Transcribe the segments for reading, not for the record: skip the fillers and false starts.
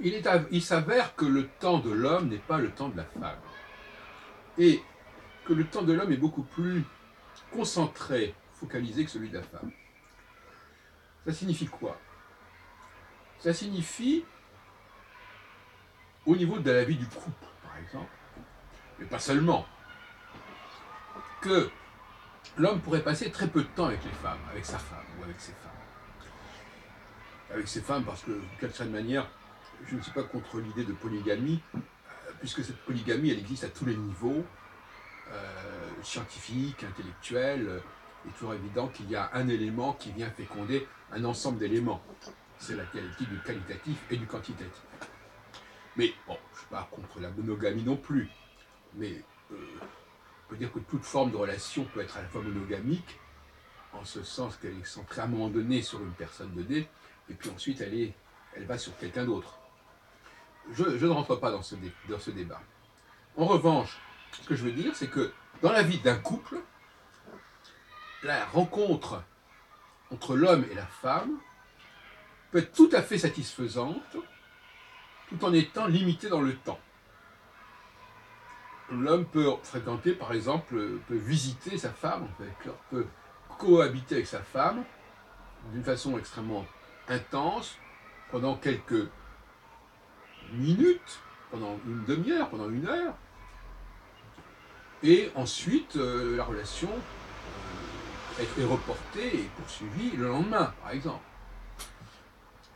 Il s'avère que le temps de l'homme n'est pas le temps de la femme. Et que le temps de l'homme est beaucoup plus concentré, focalisé que celui de la femme. Ça signifie quoi? Ça signifie, au niveau de la vie du couple, par exemple, mais pas seulement, que l'homme pourrait passer très peu de temps avec les femmes, avec sa femme ou avec ses femmes. Avec ses femmes parce que, d'une certaine manière, je ne suis pas contre l'idée de polygamie, puisque cette polygamie, elle existe à tous les niveaux, scientifiques, intellectuels. Il est toujours évident qu'il y a un élément qui vient féconder un ensemble d'éléments. C'est la qualité du qualitatif et du quantitatif. Mais bon, je ne suis pas contre la monogamie non plus. Mais on peut dire que toute forme de relation peut être à la fois monogamique, en ce sens qu'elle est centrée à un moment donné sur une personne donnée, et puis ensuite elle va sur quelqu'un d'autre. Je ne rentre pas dans ce débat. En revanche, ce que je veux dire, c'est que dans la vie d'un couple, la rencontre entre l'homme et la femme peut être tout à fait satisfaisante, tout en étant limitée dans le temps. L'homme peut fréquenter, par exemple, peut visiter sa femme, en fait, peut cohabiter avec sa femme d'une façon extrêmement intense, pendant quelques minutes, pendant une demi-heure, pendant une heure, et ensuite la relation est reportée et poursuivie le lendemain, par exemple.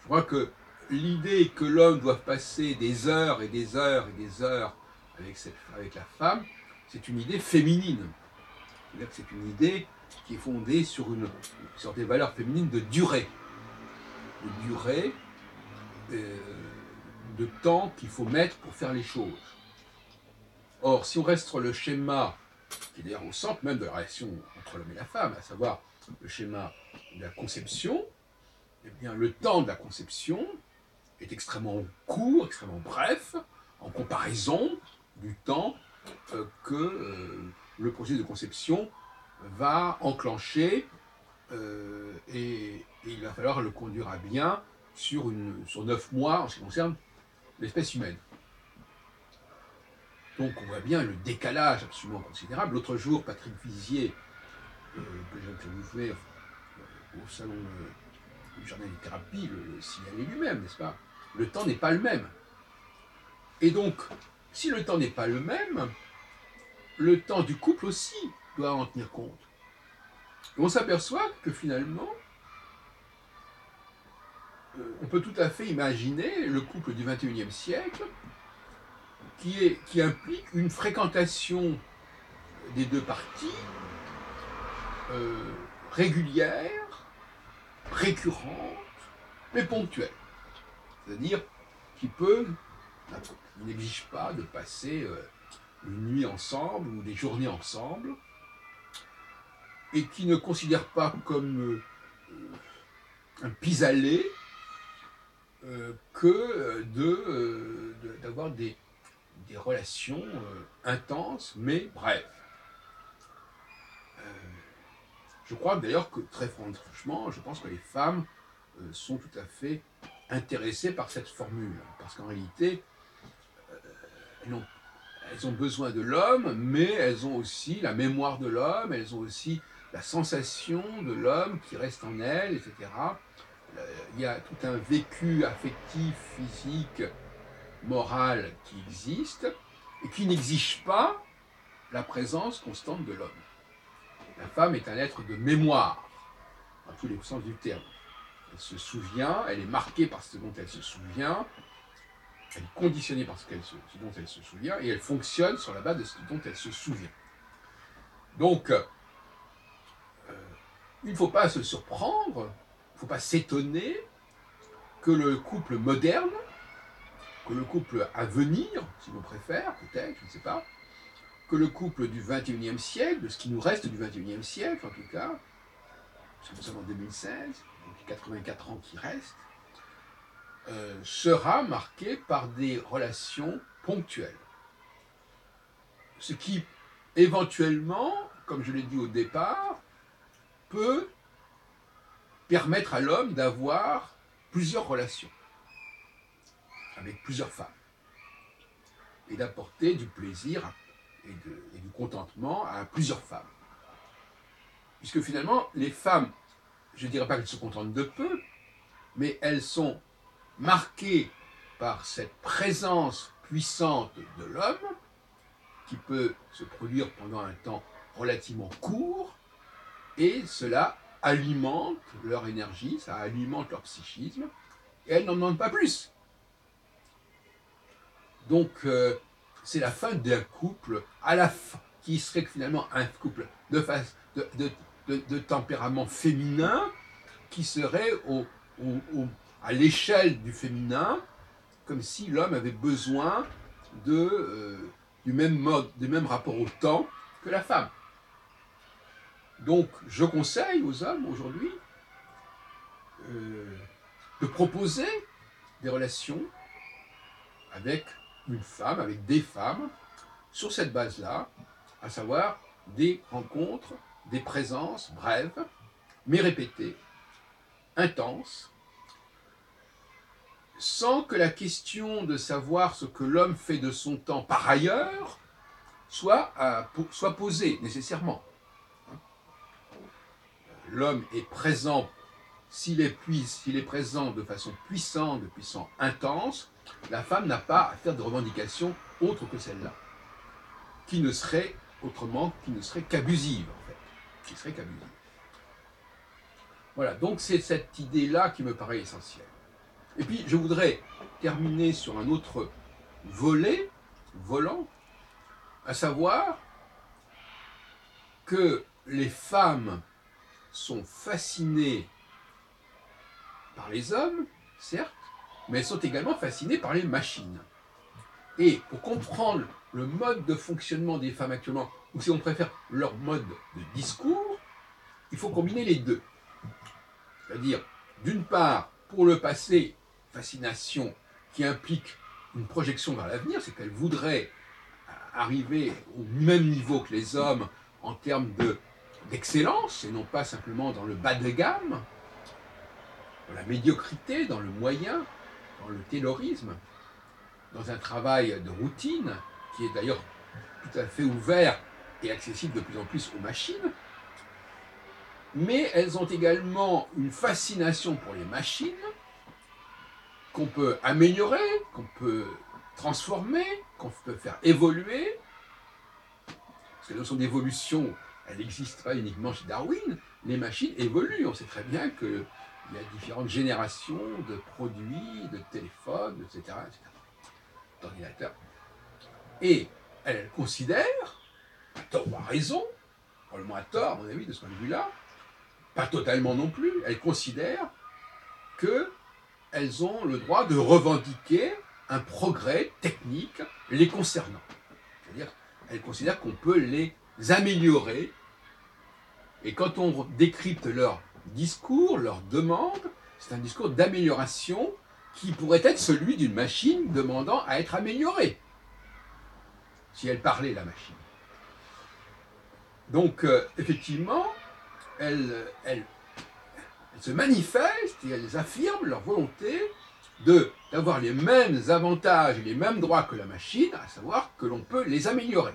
Je crois que l'idée que l'homme doit passer des heures et des heures et des heures avec la femme, c'est une idée féminine. C'est-à-dire que c'est une idée qui est fondée sur des valeurs féminines de durée. De durée, de temps qu'il faut mettre pour faire les choses. Or, si on reste sur le schéma, qui est d'ailleurs au centre même de la relation entre l'homme et la femme, à savoir le schéma de la conception, eh bien, le temps de la conception est extrêmement court, extrêmement bref, en comparaison du temps que le processus de conception va enclencher et il va falloir le conduire à bien sur 9 mois en ce qui concerne l'espèce humaine. Donc on voit bien le décalage absolument considérable. L'autre jour, Patrick Vizier, que j'ai interviewé au salon du jardin de thérapie, le signalait lui-même, n'est-ce pas? Le temps n'est pas le même. Et donc, si le temps n'est pas le même, le temps du couple aussi doit en tenir compte. Et on s'aperçoit que finalement, on peut tout à fait imaginer le couple du XXIe siècle qui implique une fréquentation des deux parties régulière, récurrente, mais ponctuelle. C'est-à-dire qui n'exige pas de passer une nuit ensemble ou des journées ensemble, et qui ne considère pas comme un pis-aller que d'avoir des relations intenses, mais brèves. Je crois d'ailleurs que, très franchement, je pense que les femmes sont tout à fait intéressées par cette formule, parce qu'en réalité, elles ont besoin de l'homme, mais elles ont aussi la mémoire de l'homme, elles ont aussi la sensation de l'homme qui reste en elles, etc. Il y a tout un vécu affectif, physique, moral qui existe et qui n'exige pas la présence constante de l'homme. La femme est un être de mémoire, dans tous les sens du terme. Elle se souvient, elle est marquée par ce dont elle se souvient, elle est conditionnée par ce dont elle se souvient, et elle fonctionne sur la base de ce dont elle se souvient. Donc, il ne faut pas se surprendre, il ne faut pas s'étonner que le couple moderne, que le couple à venir, si l'on préfère, peut-être, je ne sais pas, que le couple du XXIe siècle, de ce qui nous reste du XXIe siècle en tout cas, nous sommes en 2016, donc 84 ans qui restent, sera marqué par des relations ponctuelles. Ce qui, éventuellement, comme je l'ai dit au départ, peut permettre à l'homme d'avoir plusieurs relations. avec plusieurs femmes et d'apporter du plaisir et du contentement à plusieurs femmes. Puisque finalement, les femmes, je ne dirais pas qu'elles se contentent de peu, mais elles sont marquées par cette présence puissante de l'homme qui peut se produire pendant un temps relativement court, et cela alimente leur énergie, ça alimente leur psychisme, et elles n'en demandent pas plus. Donc, c'est la fin d'un couple qui serait finalement un couple de tempérament féminin, qui serait à l'échelle du féminin, comme si l'homme avait besoin du même rapport au temps que la femme. Donc, je conseille aux hommes aujourd'hui de proposer des relations avec une femme, avec des femmes, sur cette base-là, à savoir des rencontres, des présences brèves, mais répétées, intenses, sans que la question de savoir ce que l'homme fait de son temps par ailleurs soit posée nécessairement. L'homme est présent, s'il est présent de façon puissante, intense, la femme n'a pas à faire de revendications autres que celle-là, qui ne serait qu'abusive, en fait, qui serait qu'abusive. Voilà, donc c'est cette idée-là qui me paraît essentielle. Et puis, je voudrais terminer sur un autre volant, à savoir que les femmes sont fascinées par les hommes, certes, mais elles sont également fascinées par les machines. Et pour comprendre le mode de fonctionnement des femmes actuellement, ou si on préfère leur mode de discours, il faut combiner les deux. C'est-à-dire, d'une part, pour le passé, fascination qui implique une projection vers l'avenir, c'est qu'elles voudraient arriver au même niveau que les hommes en termes d'excellence, et non pas simplement dans le bas de gamme, dans la médiocrité, dans le moyen, dans le taylorisme, dans un travail de routine, qui est d'ailleurs tout à fait ouvert et accessible de plus en plus aux machines. Mais elles ont également une fascination pour les machines, qu'on peut améliorer, qu'on peut transformer, qu'on peut faire évoluer. Parce que la notion d'évolution, elle n'existe pas uniquement chez Darwin. Les machines évoluent. On sait très bien qu'il y a différentes générations de produits, de téléphones, etc. d'ordinateurs. Et elle considère, à tort ou à raison, probablement à tort, à mon avis, de ce point de vue-là, pas totalement non plus, elle considère qu'elles ont le droit de revendiquer un progrès technique les concernant. C'est-à-dire, elle considère qu'on peut les améliorer. Et quand on décrypte leur discours, leur demande, c'est un discours d'amélioration qui pourrait être celui d'une machine demandant à être améliorée, si elle parlait, la machine. Donc, effectivement, elles se manifestent et elles affirment leur volonté d'avoir les mêmes avantages et les mêmes droits que la machine, à savoir que l'on peut les améliorer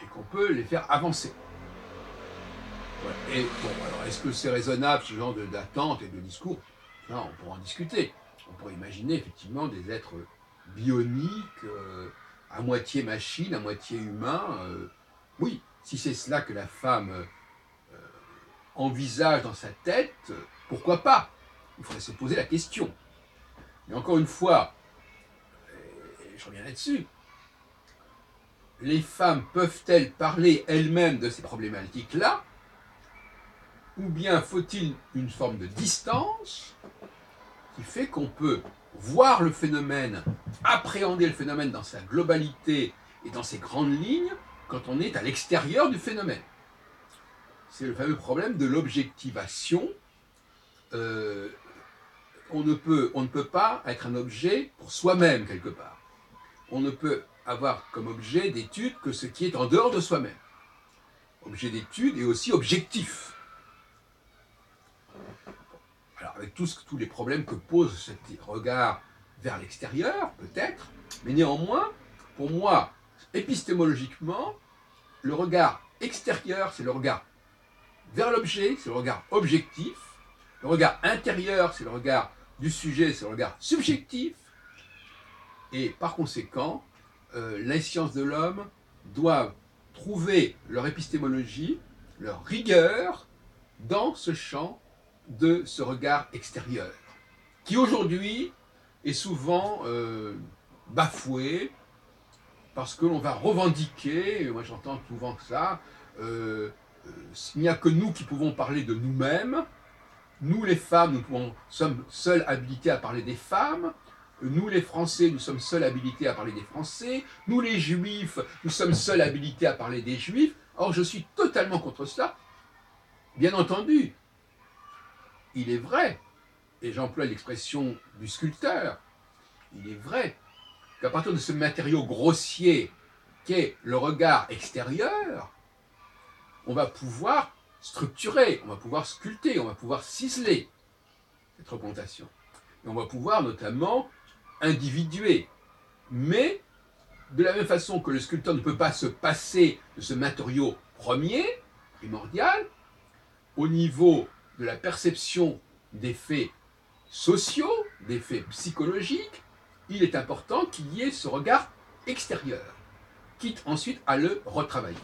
et qu'on peut les faire avancer. Voilà. Et bon, alors est-ce que c'est raisonnable ce genre d'attente et de discours? Là, on pourra en discuter. On pourrait imaginer effectivement des êtres bioniques, à moitié machine, à moitié humain. Oui, si c'est cela que la femme envisage dans sa tête, pourquoi pas? Il faudrait se poser la question. Mais encore une fois, je reviens là-dessus, les femmes peuvent-elles parler elles-mêmes de ces problématiques-là, ou bien faut-il une forme de distance qui fait qu'on peut voir le phénomène, appréhender le phénomène dans sa globalité et dans ses grandes lignes quand on est à l'extérieur du phénomène. C'est le fameux problème de l'objectivation. On ne peut pas être un objet pour soi-même quelque part. On ne peut avoir comme objet d'étude que ce qui est en dehors de soi-même. Objet d'étude et aussi objectif. Alors avec tous les problèmes que pose ce regard vers l'extérieur, peut-être, mais néanmoins, pour moi, épistémologiquement, le regard extérieur, c'est le regard vers l'objet, c'est le regard objectif. Le regard intérieur, c'est le regard du sujet, c'est le regard subjectif. Et par conséquent, les sciences de l'homme doivent trouver leur épistémologie, leur rigueur dans ce champ de ce regard extérieur, qui aujourd'hui est souvent bafoué, parce que l'on va revendiquer, moi j'entends souvent ça, il n'y a que nous qui pouvons parler de nous-mêmes, nous les femmes, sommes seuls habilités à parler des femmes, nous les Français, nous sommes seuls habilités à parler des Français, nous les Juifs, nous sommes seuls habilités à parler des Juifs. Or je suis totalement contre cela. Bien entendu, il est vrai, et j'emploie l'expression du sculpteur, il est vrai qu'à partir de ce matériau grossier qu'est le regard extérieur, on va pouvoir structurer, on va pouvoir sculpter, on va pouvoir ciseler cette représentation. Et on va pouvoir notamment individuer. Mais de la même façon que le sculpteur ne peut pas se passer de ce matériau premier, primordial, au niveau de la perception des faits sociaux, des faits psychologiques, il est important qu'il y ait ce regard extérieur, quitte ensuite à le retravailler.